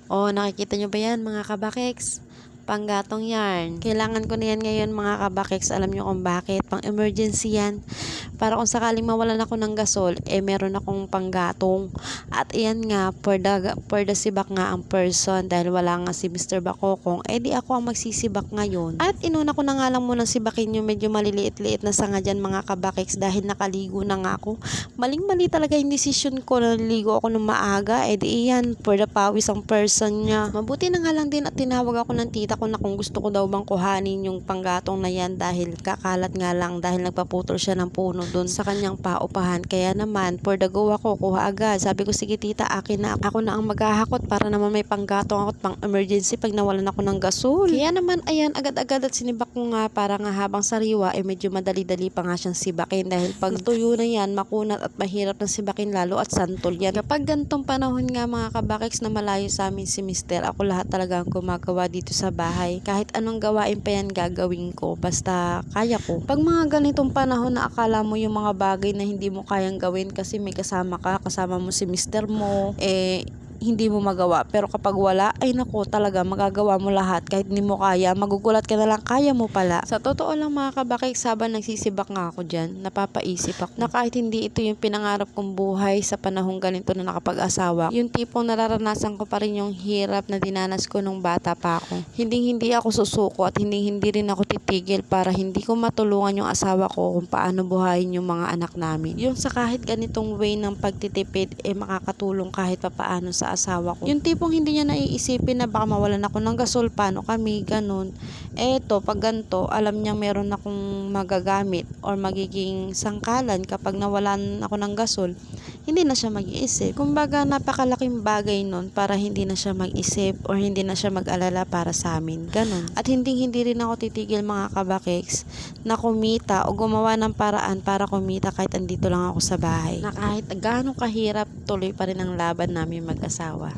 Oh, nakikita nyo ba yan mga kabakeks? Panggatong yarn. Kailangan ko na yan ngayon mga kabakeks. Alam nyo kung bakit? Pang emergency yan. Para kung sakaling mawalan ako ng gasol, meron akong panggatong. At iyan nga, for the sibak nga ang person. Dahil wala nga si Mr. Bakokong, di ako ang magsisibak ngayon. At inuna ko na nga lang muna sibakin yung medyo maliliit-liit na sanga dyan mga kabakeks. Dahil nakaligo na nga ako. Maling-mali talaga yung decision ko. Naliligo ako ng maaga. Di iyan, for the pawis ang person niya. Mabuti na nga lang din at tinawag ako ng tita ko na kung gusto ko daw bang kuhanin yung panggatong na yan dahil kakalat nga lang dahil nagpaputol siya ng puno dun sa kanyang paupahan. Kaya naman, for the go ako, kuha agad. Sabi ko, sige tita, akin na. Ako na ang maghahakot para naman may panggatong ako at pang emergency pag nawalan ako ng gasol. Kaya naman, ayan, agad-agad at sinibak ko nga para nga habang sariwa, medyo madali-dali pa nga siyang sibakin dahil pag tuyo na yan, makunat at mahirap na sibakin lalo at santol yan. Kapag gantong panahon nga mga kabakeks na malayo sa amin si Mister, ako lahat talaga ang gumagawa dito sa bahay. Kahit anong gawain pa yan gagawin ko basta kaya ko. Pag mga ganitong panahon na akala mo yung mga bagay na hindi mo kayang gawin kasi may kasama mo si Mister mo, hindi mo magawa. Pero kapag wala, ay nako talaga magagawa mo lahat. Kahit hindi mo kaya, magugulat ka na lang, kaya mo pala. Sa totoo lang mga kabakeks, habang nagsisibak nga ako dyan, napapaisip ako na kahit hindi ito yung pinangarap kong buhay sa panahong ganito na nakapag-asawa, yung tipong nararanasan ko pa rin yung hirap na dinanas ko nung bata pa ako. Hindi ako susuko at hindi rin ako titigil para hindi ko matulungan yung asawa ko kung paano buhayin yung mga anak namin. Yung sa kahit ganitong way ng pagtitipid, makakatulong kahit papaano sa asawa ko. Yung tipong hindi niya naiisipin na baka mawalan ako ng gasol, paano kami, ganun. Eto, pag ganito, alam niya meron akong magagamit or magiging sangkalan kapag nawalan ako ng gasol, hindi na siya mag-iisip. Kumbaga, napakalaking bagay nun para hindi na siya mag-isip or hindi na siya mag-alala para sa amin. Ganun. At hindi rin ako titigil mga kabakeks na kumita o gumawa ng paraan para kumita kahit andito lang ako sa bahay. Na kahit gaano kahirap, tuloy pa rin ang laban namin mag-asawa.